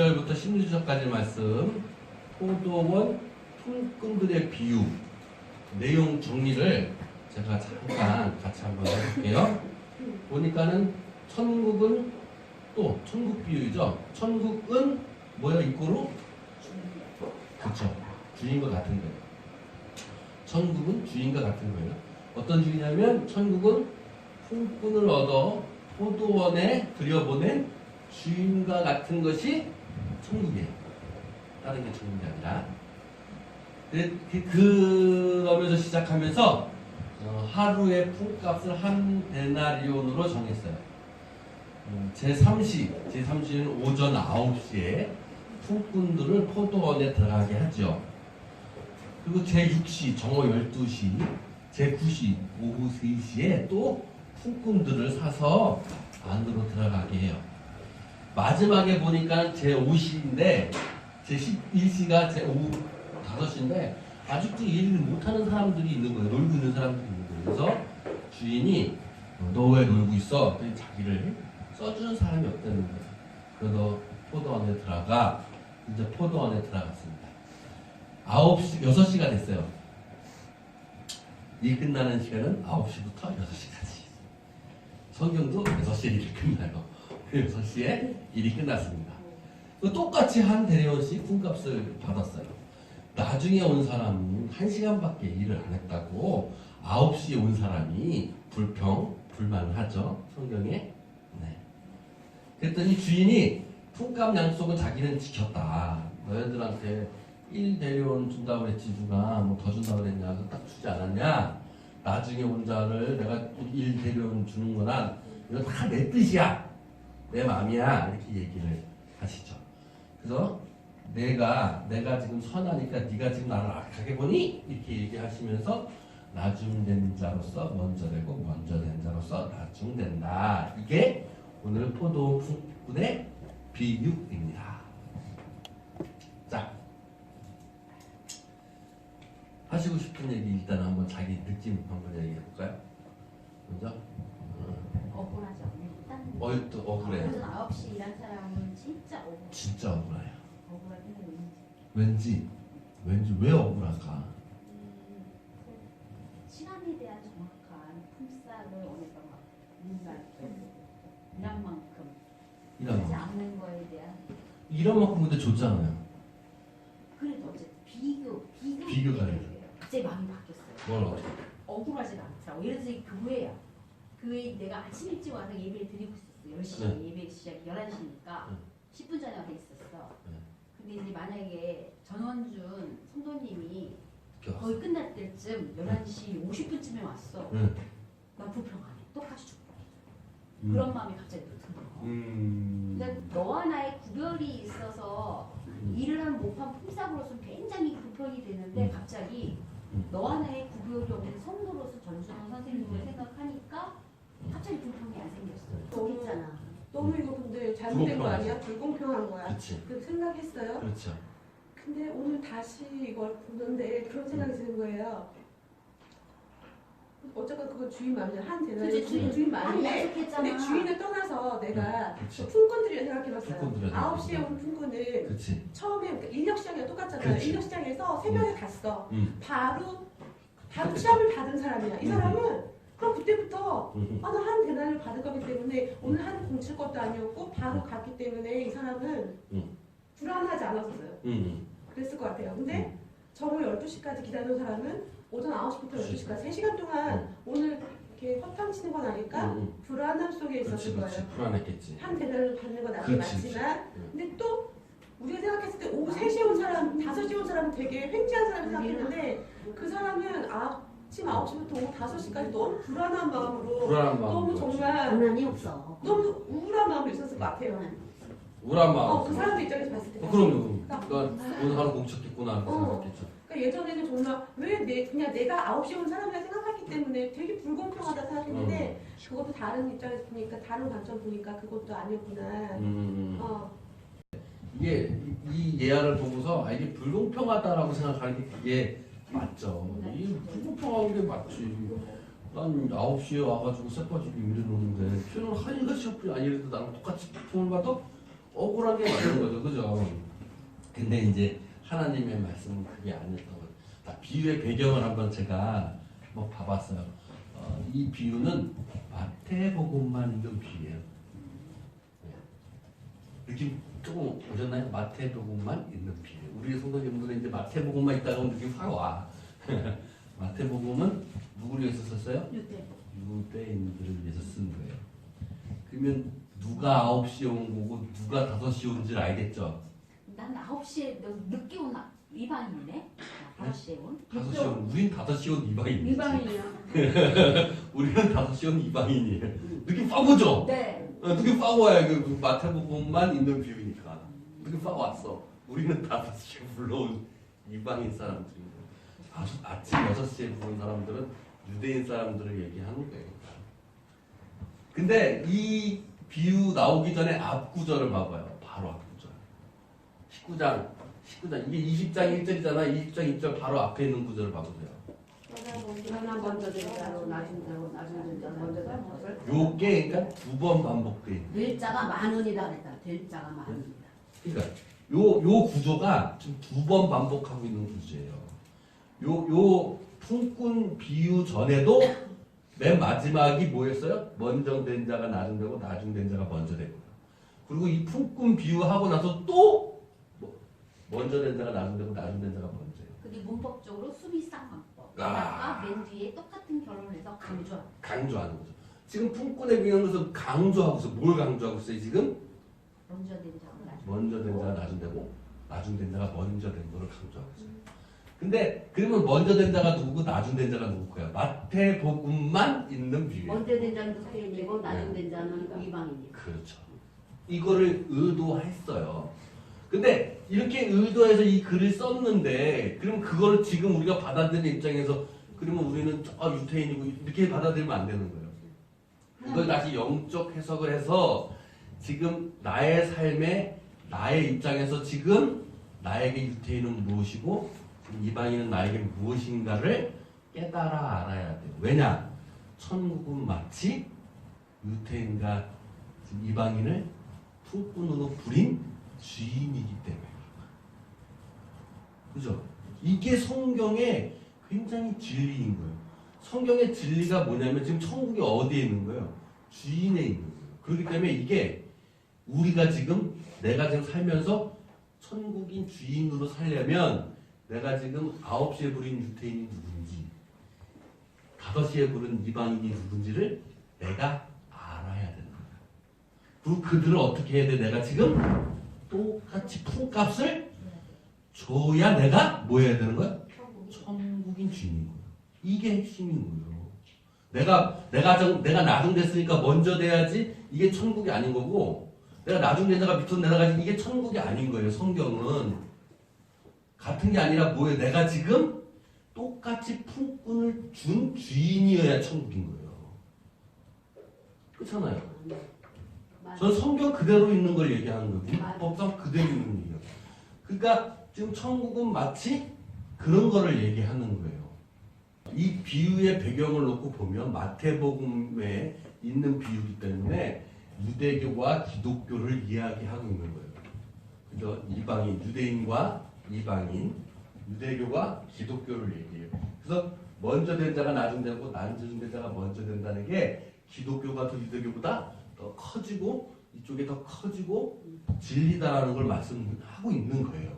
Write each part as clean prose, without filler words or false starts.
1절부터 16절까지 말씀, 포도원 품꾼들의 비유, 내용 정리를 제가 잠깐 같이 한번 해볼게요. 보니까는 천국은 또 천국 비유죠. 천국은 뭐야 입고로? 그렇죠. 주인과 같은 거예요. 천국은 주인과 같은 거예요. 어떤 주인이냐면 천국은 품꾼을 얻어 포도원에 들여보낸 주인과 같은 것이 천국이에요. 다른 게 천국이 아니라. 그러면서 시작하면서 하루의 품값을 한 데나리온으로 정했어요. 제3시는 오전 9시에 품꾼들을 포도원에 들어가게 하죠. 그리고 제6시 정오 12시, 제9시 오후 3시에 또 품꾼들을 사서 안으로 들어가게 해요. 마지막에 보니까 제5시인데 제11시가 제 오후 5시인데 아직도 일을 못하는 사람들이 있는 거예요. 놀고 있는 사람들이 있는 거예요. 그래서 주인이 너 왜 놀고 있어? 그랬더니 자기를 써주는 사람이 없다는 거예요. 그래서 포도원에 들어가 이제 포도원에 들어갔습니다. 6시가 됐어요. 일 끝나는 시간은 9시부터 6시까지. 성경도 6시에 일이 끝나요. 6시에 일이 끝났습니다. 똑같이 한 대리원씩 품값을 받았어요. 나중에 온 사람은 1시간밖에 일을 안 했다고 9시에 온 사람이 불만을 하죠. 성경에. 네. 그랬더니 주인이 품값 약속은 자기는 지켰다. 너희들한테 1대리원 준다고 그랬지 누가 뭐 더 준다고 그랬냐. 딱 주지 않았냐. 나중에 온 자를 내가 1대리원 주는 거나 이거 다 내 뜻이야. 내 마음이야. 이렇게 얘기를 하시죠. 그래서 내가 지금 선하니까 네가 지금 나를 악하게 보니? 이렇게 얘기하시면서 나중된 자로서 먼저 되고 먼저 된 자로서 나중된다. 이게 오늘 포도원 품꾼의 비유입니다. 자, 하시고 싶은 얘기 일단 한번 자기 느낌 한번 얘기해 볼까요? 먼저? 억울하죠. 일단 또 억울해요. 오전 9시 일한 사람은 진짜 억울해. 진짜 억울해요. 억울하긴 왠지 왜 억울할까? 시간에 대한 정확한 품삯을 원했던 것 같아요. 일한 만큼 하지 않는 거에 대한. 이런 만큼 근데 줬잖아요. 그래도 어쨌든 비교가 돼요. 갑자기 마음이 바뀌었어요. 뭘 어떻게? 억울하진 않더라고. 예를 들어서 교회야. 교회 내가 아침 일찍 와서 예배를 드리고 있었어. 10시에 예배 시작 11시니까 10분 전에 와서 있었어. 근데 이제 만약에 전원준 성도님이 거의 끝날 때쯤 11시 50분쯤에 왔어. 난 불평 안 해. 똑같이 죽고. 그런 마음이 갑자기 들어. 근데 너와 나의 구별이 있어서 일을 한 못한 품삯으로서 굉장히 불편이 되는데 갑자기 너와 나의 구별이 없는 성도로서 전준호 선생님을 생각하니까 갑자기 불평이 안 생겼어. 저기 있잖아. 너무 이거 근데 잘못된 거 아니야? 불공평한 거야. 그치. 그렇게 생각했어요. 그렇죠. 근데 오늘 다시 이걸 보는데 그런 생각이 드는 거예요. 어쨌건 그건 주인 마음이잖아. 한 대나리 주인 마음인데 근데 주인을 떠나서 내가 품꾼들을 생각해봤어요. 9시에 온 품꾼은 그치. 처음에 그러니까 인력 시장이랑 똑같잖아요. 그치. 인력 시장에서 새벽에 갔어. 바로 그치. 취업을 받은 사람이야. 이 사람은 그럼 그때부터 나 한 대나리를 받을 거기 때문에 오늘 한 공칠 것도 아니었고 바로 갔기 때문에 이 사람은 불안하지 않았어요. 그랬을 것 같아요. 근데 정오 12시까지 기다리는 사람은 오전 9시부터 12시까지 3시간 동안 오늘 이렇게 허탕치는 건 아닐까? 불안함 속에 있었을 거예요. 불안했겠지. 한 대나리를 받는 건 나중에 맞지만 근데 또 우리가 생각했을 때 오후 3시에 온 사람, 5시에 온 사람은 되게 횡재한 사람이 생각했는데 그 사람은 아침 9시부터 오후 5시까지 너무 불안한 마음으로 너무 정말 불안이 없어. 너무 우울한 마음으로 있었을 것 같아요. 우울한 마음. 그 사람들 입장에서 봤을 때. 그럼요. 그러니까 오늘 하루 공쳤겠구나 생각했겠죠. 그러니까 예전에는 정말 왜 그냥 내가 9시에 온 사람이라 생각했기 때문에 되게 불공평하다 생각했는데 그것도 다른 입장에서 보니까 다른 관점 보니까 그것도 아니었구나. 이게 이 예화를 보고서 이게 불공평하다라고 생각하는 게 그게 맞죠. 이게 불공평한 게 맞지. 난 9시에 와가지고 쇠빠지게 일을 놓는데 걔는 한 1시간뿐이 아니라도 나랑 똑같이 품을 받아? 억울한 게 맞는 거죠, 그죠? 근데 이제 하나님의 말씀은 그게 아니었던 거죠. 자, 비유의 배경을 한번 제가 한번 봐봤어요. 이 비유는 마태복음만 있는 비유예요. 느낌 조금 오셨나요? 마태복음만 있는 비유. 우리 성도님들은 이제 마태복음만 있다가 느낌 확 와. 마태복음은 누구를 위해서 썼어요? 유대인들을 위해서 쓴 거예요. 그러면 누가 9시에 온 거고 누가 5시에 온지를 알겠죠? 난 9시에 늦게 온 이방인이네. 5시에 온. 5시에 온, 우린 5시에 온 이방인이지. 이방인이야. 우리는 5시에 온 이방인이에요. 느낌 확 오죠? 네. 느낌 확 와요. 그 마태복음만 있는 비유니까. 느낌 확 왔어. 우리는 5시에 불러온 이방인 사람들이고 아침 6시에 부른 사람들은 유대인 사람들을 얘기하는 거예요. 근데 이 비유 나오기 전에 앞 구절을 봐봐요. 바로 앞 구절. 19장 이게 20장 1절이잖아. 20장 1절 바로 앞에 있는 구절을 봐보세요. 하나 먼저 된 자로 낮은 자로 낮은 자로 먼저 된 것을 요게 그러니까 2번 반복돼 있는. 될 자가 만원이다 그랬다. 될 자가 만원이다. 그러니까 요 구조가 지금 2번 반복하고 있는 구조예요. 요 품꾼 비유 전에도 맨 마지막이 뭐였어요? 먼저 된 자가 나중 되고 나중 된 자가 먼저 되고. 그리고 이 품꾼 비유하고 나서 또 먼저 된 자가 나중 되고 나중 된 자가 먼저예요. 그게 문법적으로 수비상 방법. 아. 그다가 맨 뒤에 똑같은 결론을 해서 강조하는 거죠. 지금 품꾼에 비유한 것은 강조하고 있어. 뭘 강조하고 있어요 지금? 먼저 된 자가 나중. 먼저 된 자가 나중 되고 나중 된 자가 먼저 된 거를 강조하고 있어요. 근데 그러면 먼저 된 자가 누구고 나중 된 자가 누구고요? 마태복음만 있는 비유예요. 먼저 된 자는 유대인이고 나중 된 자는 이방인이고. 그렇죠. 이거를 의도했어요. 근데 이렇게 의도해서 이 글을 썼는데 그럼 그거를 지금 우리가 받아들이는 입장에서 그러면 우리는 유태인이고 이렇게 받아들이면 안 되는 거예요. 이걸 다시 영적 해석을 해서 지금 나의 삶에 나의 입장에서 지금 나에게 유태인은 무엇이고 이방인은 나에게 무엇인가를 깨달아 알아야 돼요. 왜냐? 천국은 마치 유태인과 이방인을 품꾼으로 부린 주인이기 때문에. 그죠? 이게 성경의 굉장히 진리인 거예요. 성경의 진리가 뭐냐면 지금 천국이 어디에 있는 거예요? 주인에 있는 거예요. 그렇기 때문에 이게 우리가 지금 내가 지금 살면서 천국인 주인으로 살려면 내가 지금 9시에 부린 유태인이 누군지 5시에 부른 이방인이 누군지를 내가 알아야 되는 거야. 그리고 그들을 어떻게 해야 돼? 내가 지금 똑같이 품값을 줘야 내가 뭐 해야 되는 거야? 천국인 주인인 거야. 이게 핵심인 거예요. 내가 나중됐으니까 먼저 돼야지 이게 천국이 아닌 거고 내가 나중되다가 밑으로 내려가지 이게 천국이 아닌 거예요. 성경은 같은 게 아니라 뭐예요? 내가 지금 똑같이 품꾼을 준 주인이어야 천국인 거예요. 그렇잖아요. 전 성경 그대로 있는 걸 얘기하는 거예요. 문법상 그대로 있는 얘기예요. 그러니까 지금 천국은 마치 그런 거를 얘기하는 거예요. 이 비유의 배경을 놓고 보면 마태복음에 있는 비유이기 때문에 유대교와 기독교를 이야기하고 있는 거예요. 그죠? 이방인, 유대인과 이방인, 유대교가 기독교를 얘기해요. 그래서 먼저 된 자가 나중 되고 나중 된 자가 먼저 된다는 게 기독교가 더 유대교보다 더 커지고 이쪽에 더 커지고 진리다라는 걸 말씀하고 있는 거예요.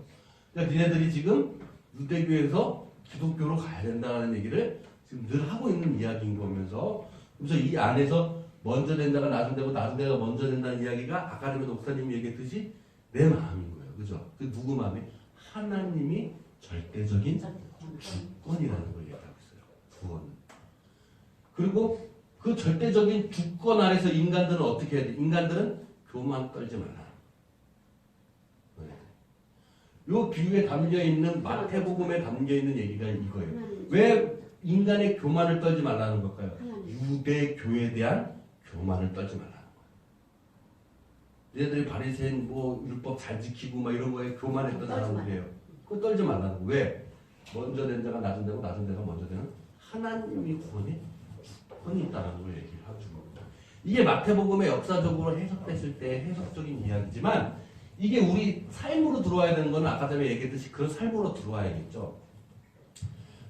그러니까 니네들이 지금 유대교에서 기독교로 가야 된다는 얘기를 지금 늘 하고 있는 이야기인 거면서 그래서 이 안에서 먼저 된 자가 나중 되고 나중 된 자가 먼저 된다는 이야기가 아까 전에 목사님이 얘기했듯이 내 마음인 거예요. 그죠? 그 누구 마음에? 하나님이 절대적인 주권이라는 걸 얘기하고 있어요. 구원. 그리고 그 절대적인 주권 아래서 인간들은 어떻게 해야 돼? 인간들은 교만 떨지 말라. 요 비유에 담겨있는 마태복음에 담겨있는 얘기가 이거예요. 왜 인간의 교만을 떨지 말라는 걸까요? 유대교에 대한 교만을 떨지 말라는 거예요. 얘네들이 바리새인 뭐 율법 잘 지키고 막 이런 거에 교만했던 사람들이에요. 그거 떨지 말라는 거예요. 왜? 먼저 된 자가 나중 되고 나중 된 자가 먼저 되는 하나님이 구원에 주권이 있다는 걸 얘기를 하죠. 이게 마태복음의 역사적으로 해석됐을 때 해석적인 이야기지만 이게 우리 삶으로 들어와야 되는 건 아까 전에 얘기했듯이 그런 삶으로 들어와야겠죠.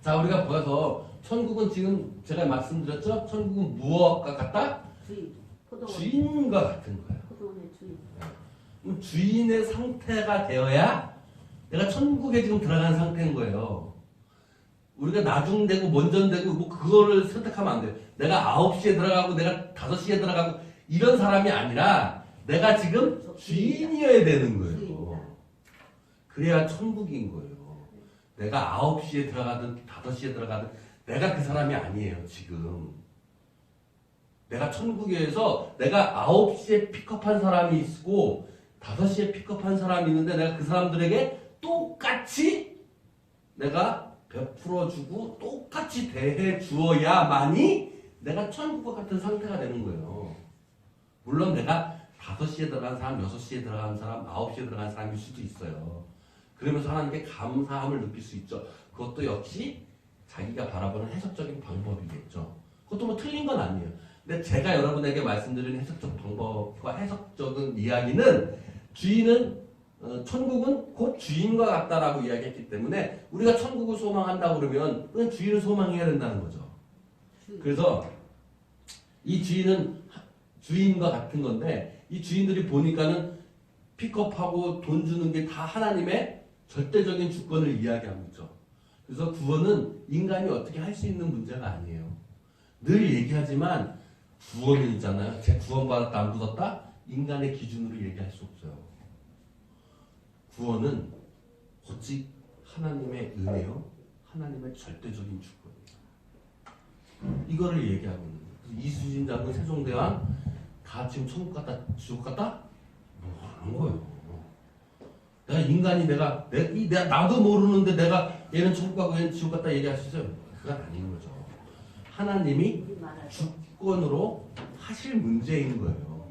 자, 우리가 보아서 천국은 지금 제가 말씀드렸죠? 천국은 무엇과 같다? 주인. 포도원. 주인과 같은 거예요. 포도원의 주인. 그럼 주인의 상태가 되어야 내가 천국에 지금 들어간 상태인 거예요. 우리가 나중되고 먼전되고 뭐 그거를 선택하면 안 돼요. 내가 9시에 들어가고 내가 5시에 들어가고 이런 사람이 아니라 내가 지금 주인이어야 되는 거예요. 주인이다. 그래야 천국인 거예요. 내가 9시에 들어가든 5시에 들어가든 내가 그 사람이 아니에요, 지금. 내가 천국에서 내가 9시에 픽업한 사람이 있고 5시에 픽업한 사람이 있는데 내가 그 사람들에게 똑같이 내가 베풀어주고 똑같이 대해 주어야만이 내가 천국과 같은 상태가 되는 거예요. 물론 내가 5시에 들어간 사람, 6시에 들어간 사람, 9시에 들어간 사람일 수도 있어요. 그러면서 하나님께 감사함을 느낄 수 있죠. 그것도 역시 자기가 바라보는 해석적인 방법이겠죠. 그것도 뭐 틀린 건 아니에요. 근데 제가 여러분에게 말씀드린 해석적 방법과 해석적인 이야기는 주인은 천국은 곧 주인과 같다라고 이야기했기 때문에 우리가 천국을 소망한다고 그러면 그건 주인을 소망해야 된다는 거죠. 그래서 이 주인은 주인과 같은 건데 이 주인들이 보니까는 픽업하고 돈 주는 게 다 하나님의 절대적인 주권을 이야기하고 있죠. 그래서 구원은 인간이 어떻게 할 수 있는 문제가 아니에요. 늘 얘기하지만 구원은 있잖아요. 제 구원받았다 안 받았다? 인간의 기준으로 얘기할 수 없어요. 구원은 오직 하나님의 은혜요. 하나님의 절대적인 주권이에요. 이거를 얘기하고 있는 거예요. 이수진 장군, 세종대왕 다 지금 천국 갔다 지옥 갔다? 모르는 거예요. 내가 인간이 내가 나도 모르는데 내가 얘는 천국 가고 얘는 지옥 갔다 얘기할 수 있어요? 그건 아닌 거죠. 하나님이 주권으로 하실 문제인 거예요.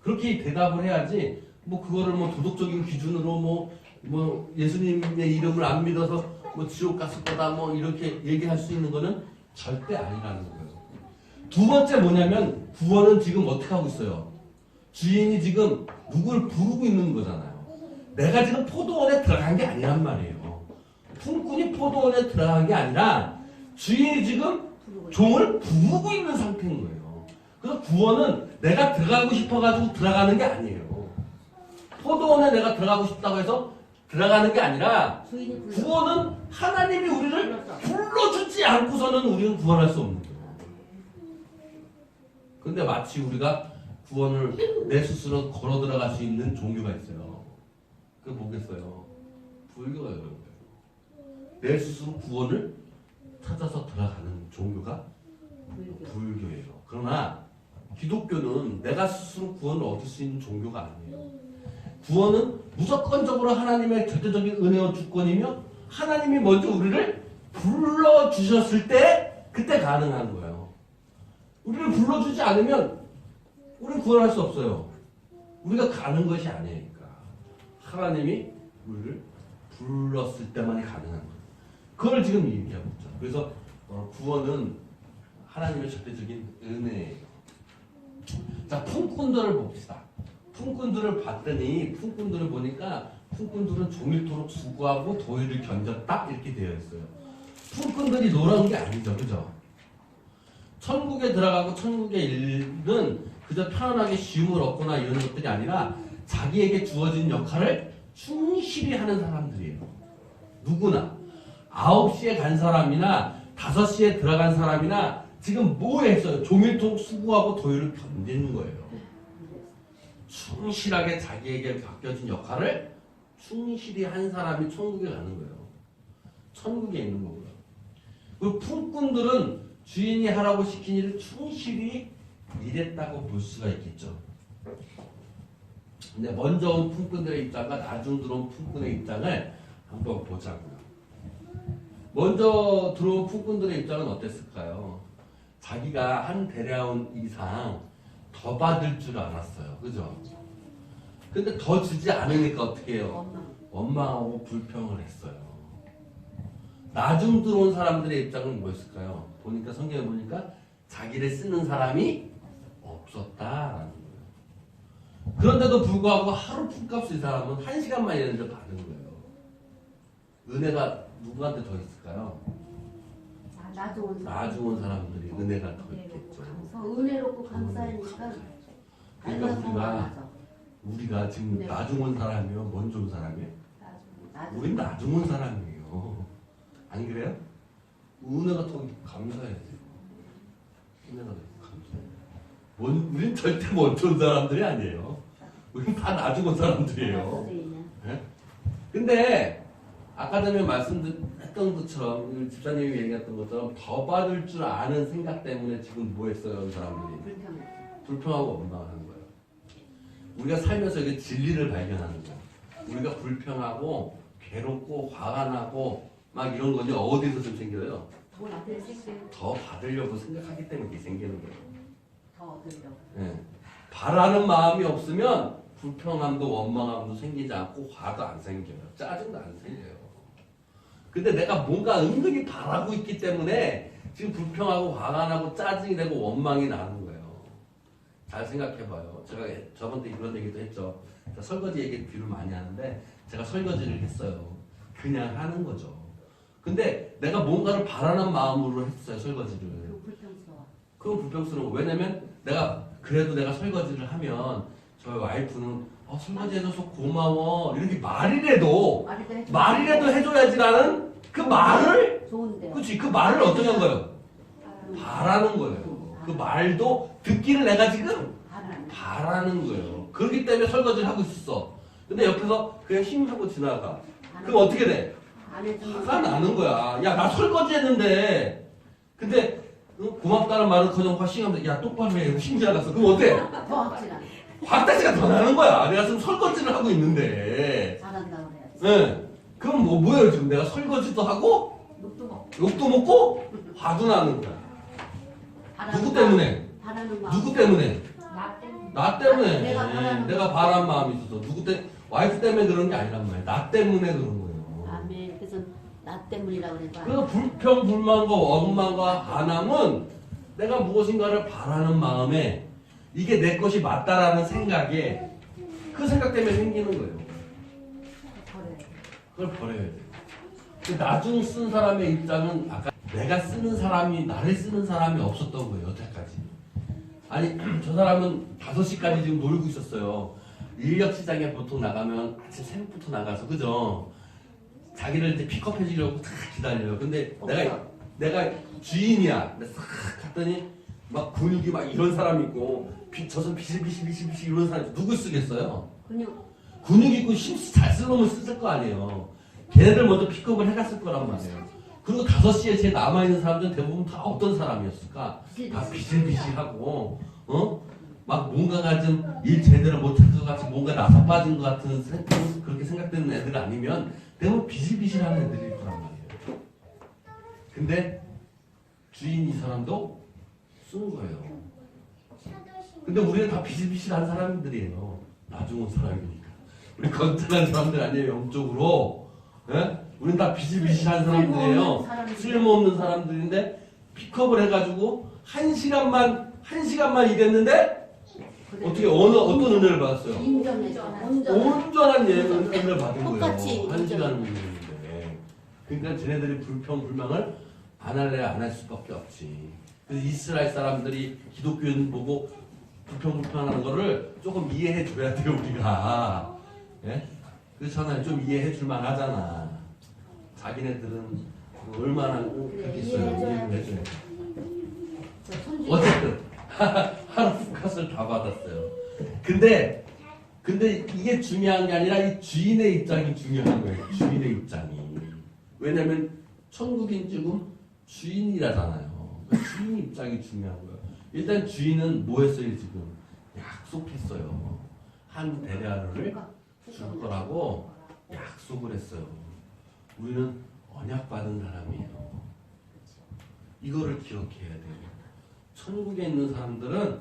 그렇게 대답을 해야지 뭐 그거를 뭐 도덕적인 기준으로 뭐 예수님의 이름을 안 믿어서 뭐 지옥 갔을 거다 뭐 이렇게 얘기할 수 있는 거는 절대 아니라는 거예요. 두 번째 뭐냐면 구원은 지금 어떻게 하고 있어요? 주인이 지금 누굴 부르고 있는 거잖아요. 내가 지금 포도원에 들어간 게 아니란 말이에요. 품꾼이 포도원에 들어간 게 아니라 주인이 지금 종을 부르고 있는 상태인 거예요. 그래서 구원은 내가 들어가고 싶어가지고 들어가는 게 아니에요. 포도원에 내가 들어가고 싶다고 해서 들어가는 게 아니라 구원은 하나님이 우리를 불러주지 않고서는 우리는 구원할 수 없는 거예요. 근데 마치 우리가 구원을 내 스스로 걸어 들어갈 수 있는 종교가 있어요. 그게 뭐겠어요? 불교가 그런 거예요. 내 스스로 구원을 찾아서 들어가는 종교가 불교예요. 그러나 기독교는 내가 스스로 구원을 얻을 수 있는 종교가 아니에요. 구원은 무조건적으로 하나님의 절대적인 은혜와 주권이며 하나님이 먼저 우리를 불러주셨을 때 그때 가능한 거예요. 우리를 불러주지 않으면 우리는 구원할 수 없어요. 우리가 가는 것이 아니니까. 하나님이 우리를 불렀을 때만이 가능한 거예요. 그걸 지금 얘기하고 있죠. 그래서 구원은 하나님의 절대적인 은혜예요. 자, 품꾼들을 봅시다. 품꾼들을 봤더니 품꾼들을 보니까 품꾼들은 종일토록 수고하고 도일을 견뎠다 이렇게 되어 있어요. 품꾼들이 놀아온 게 아니죠, 그죠? 천국에 들어가고 천국의 일은 그저 편안하게 쉼을 얻거나 이런 것들이 아니라 자기에게 주어진 역할을 충실히 하는 사람들이에요. 누구나 9시에 간 사람이나 5시에 들어간 사람이나 지금 뭐 했어요? 종일토록 수고하고 도일을 견디는 거예요. 충실하게 자기에게 맡겨진 역할을 충실히 한 사람이 천국에 가는 거예요. 천국에 있는 거고요. 그리고 품꾼들은 주인이 하라고 시킨 일을 충실히 일했다고 볼 수가 있겠죠. 근데 먼저 온 품꾼들의 입장과 나중 들어온 품꾼의 입장을 한번 보자고요. 먼저 들어온 품꾼들의 입장은 어땠을까요? 자기가 한 대량원 이상 더 받을 줄 알았어요. 그죠? 근데 더 주지 않으니까 어떻게 해요? 원망하고 불평을 했어요. 나중 들어온 사람들의 입장은 뭐였을까요? 보니까 성경에 보니까 자기를 쓰는 사람이 없었다라는 거예요. 그런데도 불구하고 하루 품값을 이 사람은 1시간만 일했는데 받은 거예요. 은혜가 누구한테 더 있을까요? 나중온 사람들이 은혜가 더 있겠죠. 은혜롭고 감사하니까 그러니까 우리가 지금 네. 나중온 사람이요, 먼저 온 사람이에요? 우린 나중온 사람이에요. 안 그래요? 은혜가 더 감사해야 돼요. 은혜가 더 감사해요. 우린 절대 먼저 온 사람들이 아니에요. 우린 다 나중온 사람들이에요. 네? 근데 아까 전에 말씀했던 것처럼 집사님이 얘기했던 것처럼 더 받을 줄 아는 생각 때문에 지금 뭐 했어요? 이 사람들이 불평하고 원망하는 거예요. 우리가 살면서 이게 진리를 발견하는 거예요. 우리가 불평하고 괴롭고 화가 나고 막 이런 건요 어디서 좀 생겨요? 더 받으려고 생각하기 때문에 이게 생기는 거예요. 더 얻으려고. 네. 바라는 마음이 없으면 불평함도 원망함도 생기지 않고 화도 안 생겨요. 짜증도 안 생겨요. 근데 내가 뭔가 은근히 바라고 있기 때문에 지금 불평하고 화가 나고 짜증이 되고 원망이 나는 거예요. 잘 생각해봐요. 제가 저번에 이런 얘기도 했죠. 설거지 얘기 뒤로 많이 하는데 제가 설거지를 했어요. 그냥 하는 거죠. 근데 내가 뭔가를 바라는 마음으로 했어요. 설거지를. 그건 불평스러워. 왜냐면 그래도 내가 설거지를 하면 저희 와이프는 설거지 해줘서 고마워 이렇게 말이라도 해줘야지 라는 그 말을 좋은데. 그치 그 말을 어떻게 한 거예요? 바라는 거예요. 그 말도 듣기를 내가 지금 바라는 거예요. 그렇기 때문에 설거지를 하고 있었어. 근데 옆에서 그냥 힘하고 지나가. 그럼 어떻게 돼? 화가 나는 거야. 야, 나 설거지 했는데. 근데 고맙다는 말은 그냥 화싱하면서 야, 똑바로 해. 힘이 안 났어. 그럼 어때? 더 확실한. 화딱지가 더 나는 거야. 내가 지금 설거지를 하고 있는데. 잘한다고 해야지. 네. 그럼 뭐예요 지금? 내가 설거지도 하고 욕도 먹고 화도 나는 거야. 누구 때문에? 누구 때문에? 나 때문에. 내가 바란 마음이 있어서. 와이프 때문에 그런 게 아니란 말이야. 나 때문에 그런 거예요. 아멘. 그래서 나 때문이라고 그러니까. 그래서 불평, 불만과 원망과 반함은 내가 무엇인가를 바라는 마음에 이게 내 것이 맞다라는 생각에 그 생각 때문에 생기는 거예요. 그걸 버려야 돼요. 나중 쓴 사람의 입장은 아까 내가 쓰는 사람이 나를 쓰는 사람이 없었던 거예요. 여태까지. 아니 저 사람은 5시까지 지금 놀고 있었어요. 인력 시장에 보통 나가면 아침 새벽부터 나가서 그죠? 자기를 이제 픽업해 주려고 다 기다려요. 근데 내가 주인이야. 근데 싹 갔더니 막 근육이 막 이런 사람이 있고 저선 비실비실 이런 사람이 누구 쓰겠어요? 근육 있고 힘 잘 쓸 놈을 쓸 거 아니에요. 걔네들 먼저 픽업을 해갔을 거란 말이에요. 그리고 5시에 제 남아있는 사람들은 대부분 다 어떤 사람이었을까? 다 비실비실하고 막 뭔가가 좀 일 제대로 못할 것 같이 뭔가 나서 빠진 것 같은 그렇게 생각되는 애들 아니면 대부분 비실비실하는 애들일 거란 말이에요. 근데 주인 이 사람도 쓴 거예요. 근데 우리는 다 비실비실한 사람들이에요. 나중 온 사람이니까. 우리 건전한 사람들 아니에요. 영적으로. 예? 우린 다 비실비실한 사람들이에요. 쓸모없는 사람들인데 픽업을 해가지고 한 시간만 일했는데 어떻게 어떤 은혜를 받았어요? 온전한 은혜를 받은 거예요. 한 시간을 일했는데. 그러니까 쟤네들이 불평불망을 안 할래 안 할 수밖에 없지. 그래서 이스라엘 사람들이 기독교인 보고 불평하는 거를 조금 이해해 줘야 돼요 우리가. 예? 그렇잖아요. 좀 이해해 줄 만하잖아. 자기네들은 얼마나 그렇게 있어요. 이해를 해줘야 돼. 어쨌든 하루 푸컷을 다 받았어요. 근데 이게 중요한 게 아니라 이 주인의 입장이 중요한 거예요. 주인의 입장이. 왜냐면 천국인 지금 주인이라잖아요. 주인 입장이 중요한 거예요. 일단 주인은 뭐 했어요 지금? 약속했어요. 한 데나리온을 줄 거라고 약속을 했어요. 우리는 언약 받은 사람이에요. 이거를 기억해야 돼요. 천국에 있는 사람들은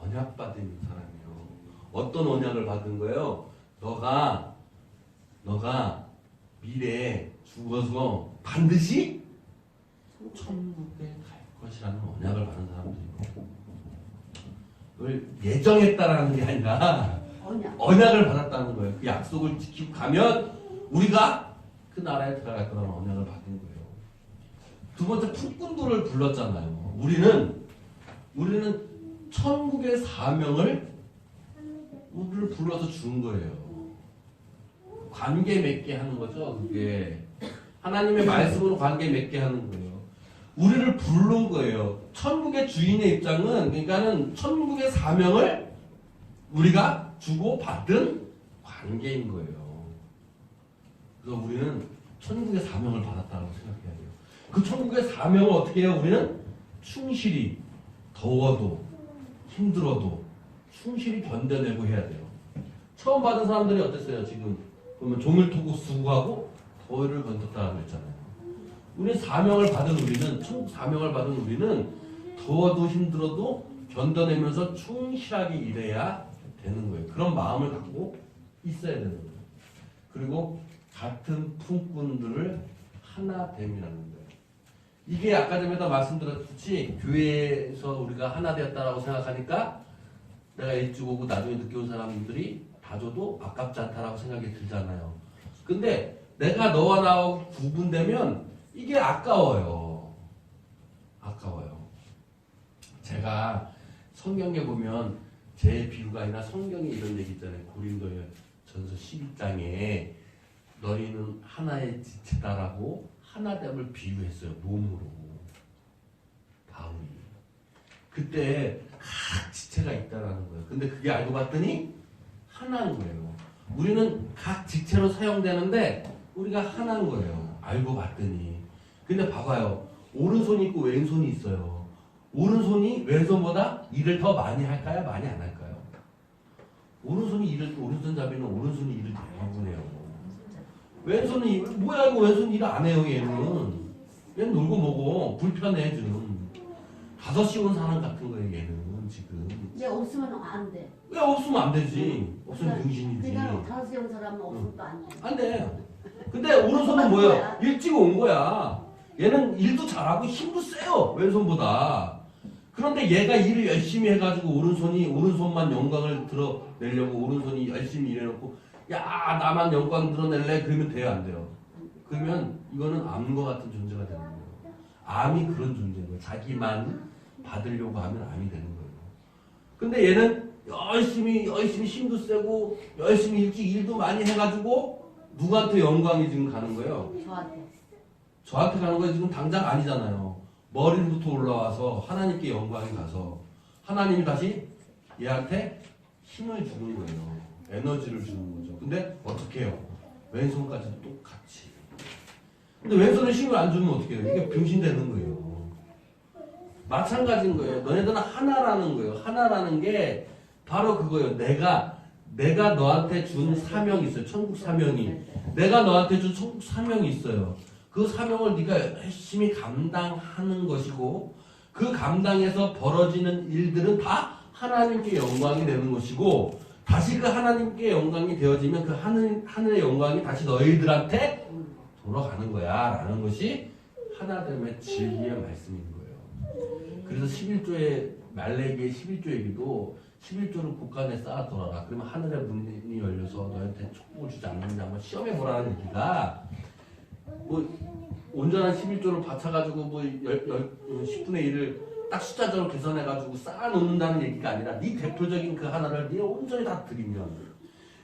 언약 받은 사람이에요. 어떤 언약을 받은 거예요? 너가 미래에 죽어서 반드시 천국에 갈 것이라는 언약을 받은 사람들이고 그걸 예정했다라는 게 아니라 언약을 받았다는 거예요. 그 약속을 지키고 가면 우리가 그 나라에 들어갈 거라는 언약을 받은 거예요. 두 번째 품꾼들을 불렀잖아요. 우리는 천국의 사명을 우리를 불러서 준 거예요. 관계 맺게 하는 거죠. 그게 하나님의 말씀으로 관계 맺게 하는 거예요. 우리를 부른 거예요. 천국의 주인의 입장은 그러니까는 천국의 사명을 우리가 주고 받은 관계인 거예요. 그래서 우리는 천국의 사명을 받았다고 생각해야 돼요. 그 천국의 사명을 어떻게 해요? 우리는 충실히 더워도 힘들어도 충실히 견뎌내고 해야 돼요. 처음 받은 사람들이 어땠어요? 지금 그러면 종일 토고 수고하고 더위를 견뎠다고 했잖아요. 우리는 사명을 받은 우리는 천국 사명을 받은 우리는 더워도 힘들어도 견뎌내면서 충실하게 일해야 되는 거예요. 그런 마음을 갖고 있어야 되는 거예요. 그리고 같은 품꾼들을 하나 됨이라는 거예요. 이게 아까 전에도 말씀드렸듯이 교회에서 우리가 하나 되었다라고 생각하니까 내가 일찍 오고 나중에 늦게 온 사람들이 다 줘도 아깝지 않다라고 생각이 들잖아요. 근데 내가 너와 나하고 구분되면 이게 아까워요. 아까워요. 제가 성경에 보면 제 비유가 아니라 성경에 이런 얘기 있잖아요. 고린도전서 11장에 너희는 하나의 지체다라고 하나됨을 비유했어요. 몸으로. 바울이. 그때 각 지체가 있다라는 거예요. 근데 그게 알고 봤더니 하나인 거예요. 우리는 각 지체로 사용되는데 우리가 하나인 거예요. 알고 봤더니. 근데 봐봐요. 오른손이 있고 왼손이 있어요. 오른손이 왼손보다 일을 더 많이 할까요? 많이 안 할까요? 오른손잡이는 오른손이 일을 대부분 해요. 왼손은 뭐야 이거 왼손 일 안 해요 얘는. 얘는 놀고 뭐고 불편해 지금. 5시 온 사람 같은 거예요 얘는 지금. 근데 없으면 안 돼. 왜 없으면 안 되지. 없으면 병신이지. 그러니까 5시 사람은 없으면 또 안 돼. 안 돼. 근데 오른손은 뭐예요? 일찍 온 거야. 얘는 일도 잘하고 힘도 세요. 왼손보다. 그런데 얘가 일을 열심히 해가지고 오른손만 영광을 드러내려고 오른손이 열심히 일해놓고 야 나만 영광 드러낼래? 그러면 돼요 안 돼요? 그러면 이거는 암과 같은 존재가 되는 거예요. 암이 그런 존재인 거예요. 자기만 받으려고 하면 암이 되는 거예요. 근데 얘는 열심히 힘도 세고 열심히 일찍 일도 많이 해가지고 누구한테 영광이 지금 가는 거예요? 저한테 가는 거 지금 당장 아니잖아요. 머리부터 올라와서 하나님께 영광이 가서 하나님이 다시 얘한테 힘을 주는 거예요. 에너지를 주는 거죠. 근데 어떻게 해요? 왼손까지도 똑같이. 근데 왼손에 힘을 안 주면 어떻게 해요? 이게 병신되는 거예요. 마찬가지인 거예요. 너네들은 하나라는 거예요. 하나라는 게 바로 그거예요. 내가 너한테 준 사명이 있어요. 천국 사명이. 내가 너한테 준 천국 사명이 있어요. 그 사명을 네가 열심히 감당하는 것이고 그 감당에서 벌어지는 일들은 다 하나님께 영광이 되는 것이고 다시 그 하나님께 영광이 되어지면 그 하늘의 영광이 다시 너희들한테 돌아가는 거야 라는 것이 하나됨의 진리의 말씀인 거예요. 그래서 11조의 말레기의 11조의 기도 11조를 곳간에 쌓아둬라. 그러면 하늘의 문이 열려서 너한테 축복을 주지 않느냐 한번 시험해보라는 얘기가 온전한 11조를 받쳐가지고 10분의 1을 딱 숫자적으로 계산해가지고 쌓아놓는다는 얘기가 아니라 네 대표적인 그 하나를 네 온전히 다 드리면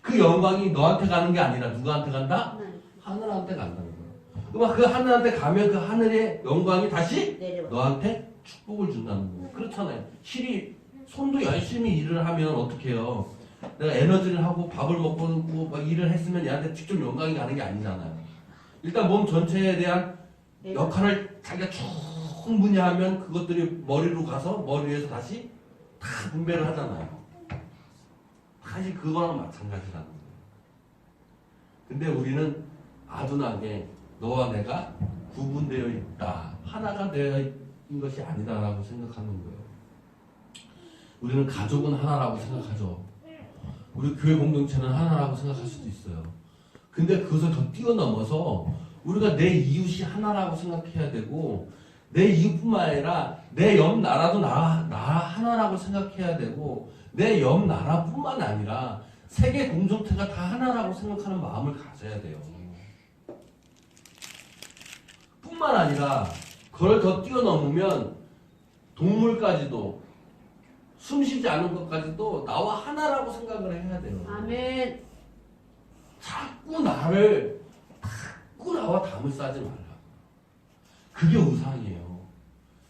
그 영광이 너한테 가는 게 아니라 누구한테 간다? 하늘한테 간다는 거예요. 그럼 그 하늘한테 가면 그 하늘의 영광이 다시 너한테 축복을 준다는 거예요. 그렇잖아요. 손도 열심히 일을 하면 어떻게 해요? 내가 에너지를 하고 밥을 먹고 막 일을 했으면 얘한테 직접 영광이 가는 게 아니잖아요. 일단 몸 전체에 대한 역할을 자기가 충분히 하면 그것들이 머리로 가서 머리에서 다시 다 분배를 하잖아요. 사실 그거랑 마찬가지라는 거예요. 근데 우리는 아둔하게 너와 내가 구분되어 있다. 하나가 되어 있는 것이 아니다라고 생각하는 거예요. 우리는 가족은 하나라고 생각하죠. 우리 교회 공동체는 하나라고 생각할 수도 있어요. 근데 그것을 더 뛰어넘어서 우리가 내 이웃이 하나라고 생각해야 되고 내 이웃뿐만 아니라 내 옆 나라도 나 하나라고 생각해야 되고 내 옆 나라뿐만 아니라 세계 공동체가 다 하나라고 생각하는 마음을 가져야 돼요. 뿐만 아니라 그걸 더 뛰어넘으면 동물까지도 숨쉬지 않은 것까지도 나와 하나라고 생각을 해야 돼요. 아멘. 자꾸 나와 담을 싸지 말라. 그게 우상이에요.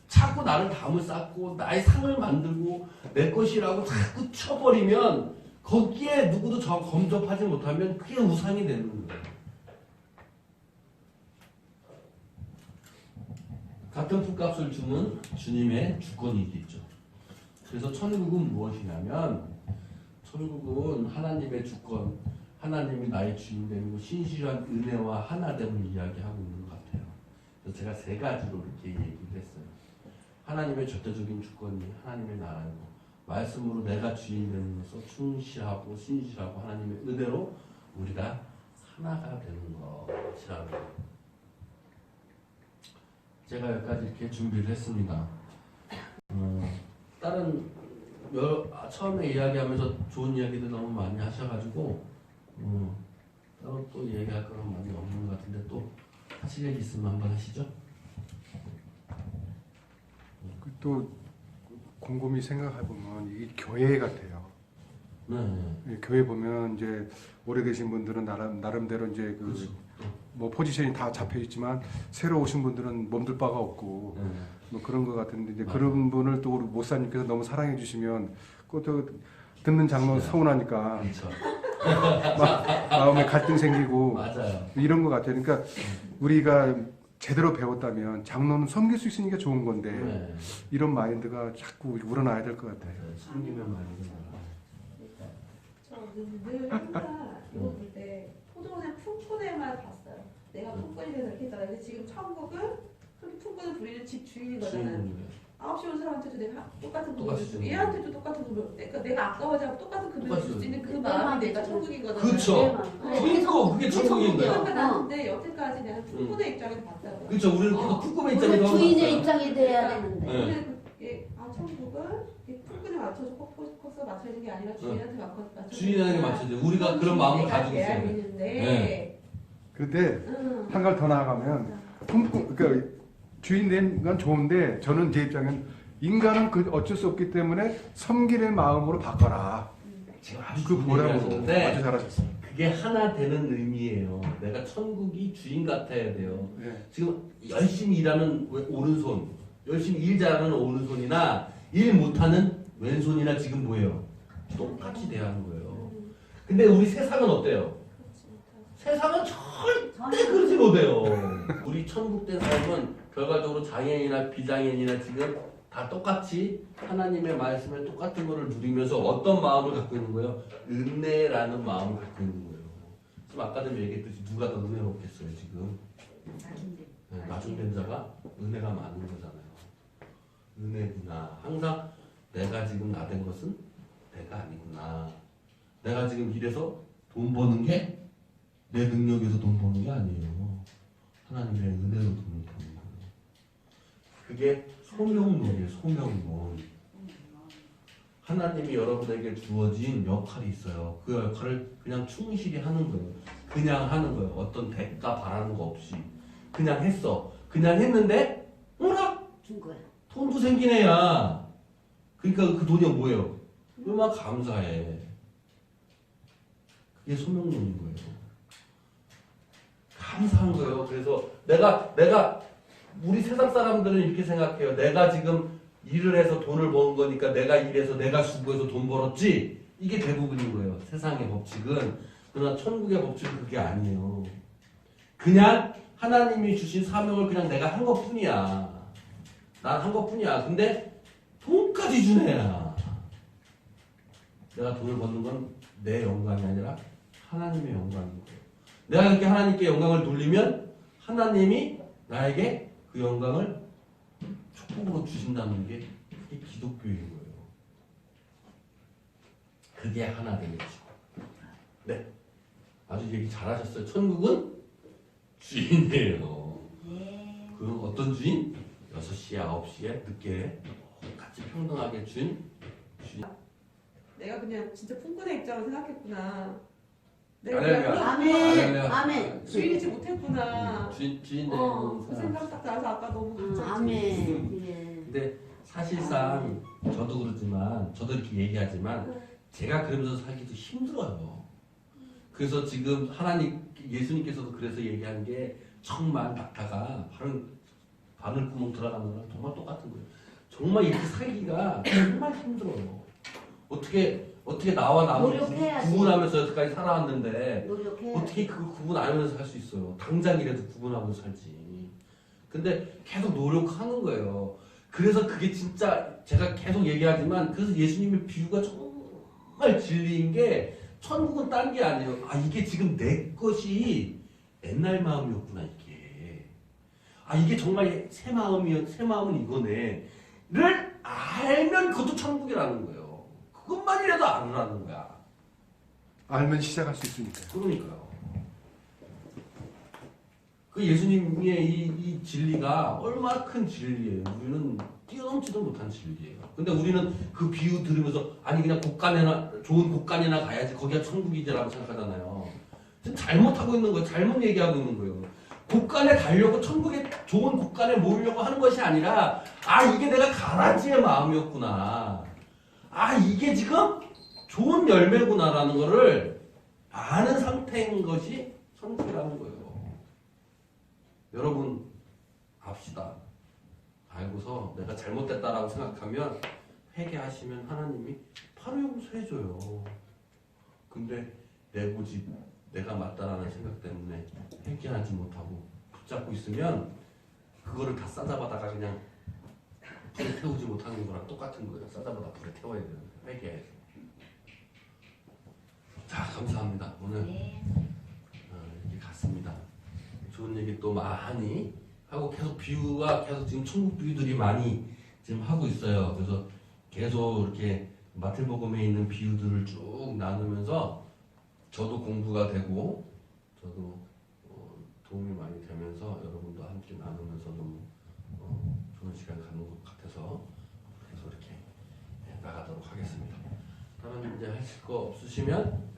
자꾸 나를 담을 쌓고 나의 상을 만들고 내 것이라고 자꾸 쳐버리면 거기에 누구도 검접하지 못하면 그게 우상이 되는 거예요. 같은 품값을 주는 주님의 주권이 있겠죠. 그래서 천국은 무엇이냐면 천국은 하나님의 주권, 하나님이 나의 주인 되는 거, 신실한 은혜와 하나됨을 이야기하고 있는 것 같아요. 그래서 제가 세 가지로 이렇게 얘기를 했어요. 하나님의 절대적인 주권이 하나님의 나라이고, 말씀으로 내가 주인 되는 것으로 충실하고 신실하고 하나님의 은혜로 우리가 하나가 되는 것이라고. 제가 여기까지 이렇게 준비를 했습니다. 다른 처음에 이야기하면서 좋은 이야기들 너무 많이 하셔가지고 따로 또 얘기할 거는 많이 없는 것 같은데 또 하실 얘기 있으면 한번 하시죠. 또 곰곰이 생각해보면 이게 교회 같아요. 네. 교회 보면 이제 오래되신 분들은 나름대로 이제 그렇죠. 뭐 포지션이 다 잡혀 있지만 새로 오신 분들은 몸둘 바가 없고 네. 뭐 그런 것 같은데 이제 맞아요. 그런 분을 또 우리 목사님께서 너무 사랑해 주시면 그것도 듣는 장로 서운하니까 그렇죠. 마음에 갈등 생기고 맞아요. 이런 것 같아요. 그러니까 우리가 제대로 배웠다면 장로는 섬길 수 있으니까 좋은 건데 네. 이런 마인드가 자꾸 우러나야 될 것 같아요. 숨기면 많이 된다. 저늘 항상 이거 볼 때 포도원의 품꾼에만 봤어요. 내가 품꾼이 돼서 이렇게 했잖아요. 근데 지금 천국은 그렇게 품꾼을 부리는 집 주인인 거잖아요. 9시 온 사람한테도 내가 똑같은 금을 똑같이 주고 주는 얘한테도 똑같은 금을 내가 아까워지 않고 똑같은 금을 똑같이 줄 수 있는 그 주는 마음이 내 내가 마음이 천국인 거잖아요. 그쵸. 그게 천국인 거예요. 그러니까 나는데 여태까지 내가 품꾼의 입장에서 봤다고. 그렇죠. 우리는 계속 품꾼의 우리 입장에서 주인의 봤어요. 입장이 돼야 되는데. 네. 근데 그게 천국은 품꾼에 맞춰서 콕콕 맞춰지는 게 아니라 주인한테 맞춰서 주인에게 맞춰져. 우리가 그런 마음을 가지고 있어야 돼. 있는데 그런데 한 갈 더 나아가면 그러니까 주인 된 건 좋은데 저는 제 입장엔 인간은 그 어쩔 수 없기 때문에 섬기는 마음으로 바꿔라. 지금 아주 그 좋은 보람으로 얘기하셨는데 아주 잘하셨어요. 그게 하나 되는 의미예요. 내가 천국이 주인 같아야 돼요. 네. 지금 열심히 일하는 오른손, 열심히 일 잘하는 오른손이나 일 못하는 왼손이나 지금 뭐예요? 똑같이 대하는 거예요. 근데 우리 세상은 어때요? 세상은 절대 그러지 못해요. 우리 천국된 삶은 결과적으로 장애인이나 비장애인이나 지금 다 똑같이 하나님의 말씀에 똑같은 것을 누리면서 어떤 마음을 갖고 있는 거예요? 은혜라는 마음을 갖고 있는 거예요. 지금 아까도 얘기했듯이 누가 더 은혜롭겠어요 지금? 네, 나중된 자가 은혜가 많은 거잖아요. 은혜구나. 항상 내가 지금 나 된 것은 내가 아니구나. 내가 지금 일해서 돈 버는 게 내 능력에서 돈 버는 게 아니에요. 하나님의 은혜로 돈을 버는 거예요. 그게 소명론이에요. 소명론. 하나님이 여러분에게 주어진 역할이 있어요. 그 역할을 그냥 충실히 하는 거예요. 그냥 하는 거예요. 어떤 대가 바라는 거 없이. 그냥 했어. 그냥 했는데 뭐라? 준 거야. 돈도 생기네 야. 그러니까 그 돈이 뭐예요? 얼마나 감사해. 그게 소명론인 거예요. 감사한 거예요. 그래서 내가 우리 세상 사람들은 이렇게 생각해요. 내가 지금 일을 해서 돈을 버는 거니까 내가 일해서 내가 수고해서 돈 벌었지. 이게 대부분인 거예요. 세상의 법칙은. 그러나 천국의 법칙은 그게 아니에요. 그냥 하나님이 주신 사명을 그냥 내가 한 것뿐이야. 난 한 것뿐이야. 근데 돈까지 주네야. 내가 돈을 버는 건 내 영광이 아니라 하나님의 영광인 거예요. 내가 이렇게 하나님께 영광을 돌리면 하나님이 나에게 그 영광을 축복으로 주신다는 게 그게 기독교인 거예요. 그게 하나 되는 것이고. 네. 아주 얘기 잘하셨어요. 천국은 주인이에요. 그 어떤 주인? 6시에 9시에 늦게 똑같이 평등하게 준 주인. 내가 그냥 진짜 풍군의 입장을 생각했구나. 할렐루야. 아멘. 아멘. 주인이지 못했구나. 주인 그 되는 생각 딱 나서 아까 너무 응, 감사했지. 아멘. 예. 근데 사실상 저도 그렇지만 저도 이렇게 얘기하지만 제가 그러면서 살기도 힘들어요. 그래서 지금 하나님 예수님께서도 그래서 얘기한 게 정말 낙타가 바늘구멍 들어가는 거랑 정말 똑같은 거예요. 정말 이렇게 살기가 정말 힘들어요. 어떻게 나와 남을 노력해야지. 구분하면서 여태까지 살아왔는데 노력해. 어떻게 그거 구분 안 하면서 살 수 있어요? 당장이라도 구분하면서 살지. 근데 계속 노력하는 거예요. 그래서 그게 진짜 제가 계속 얘기하지만 그래서 예수님의 비유가 정말 진리인 게 천국은 딴 게 아니에요. 아 이게 지금 내 것이 옛날 마음이었구나 이게. 아 이게 정말 새 마음은 이거네를 알면 그것도 천국이라는 거예요. 그것만이라도 알으라는 거야. 알면 시작할 수 있으니까. 그러니까요. 그 예수님의 이 진리가 얼마나 큰 진리예요. 우리는 뛰어넘지도 못한 진리예요. 근데 우리는 그 비유 들으면서 아니 그냥 좋은 곳간이나 가야지 거기가 천국이지라고 생각하잖아요. 잘못하고 있는 거예요. 잘못 얘기하고 있는 거예요. 곳간에 가려고 천국에 좋은 곳간에 모으려고 하는 것이 아니라 아 이게 내가 가라지의 마음이었구나. 아 이게 지금 좋은 열매구나라는 거를 아는 상태인 것이 천국이라는 거예요. 여러분 압시다. 알고서 내가 잘못됐다라고 생각하면 회개하시면 하나님이 바로 용서해줘요. 근데 내 고집 내가 맞다라는 생각 때문에 회개하지 못하고 붙잡고 있으면 그거를 다 싸잡아다가 그냥 불에 태우지 못하는 거랑 똑같은 거예요. 싸잡아다 불에 태워야 되는데 회개해서. 자 감사합니다. 오늘 네. 이렇게 갔습니다. 좋은 얘기 또 많이 하고 계속 비유가 계속 지금 천국 비유들이 많이 지금 하고 있어요. 그래서 계속 이렇게 마태복음에 있는 비유들을 쭉 나누면서 저도 공부가 되고 저도 도움이 많이 되면서 여러분도 함께 나누면서 너무 좋은 시간 갖는 것 같아서 계속 이렇게 나가도록 하겠습니다. 다른 이제 하실 거 없으시면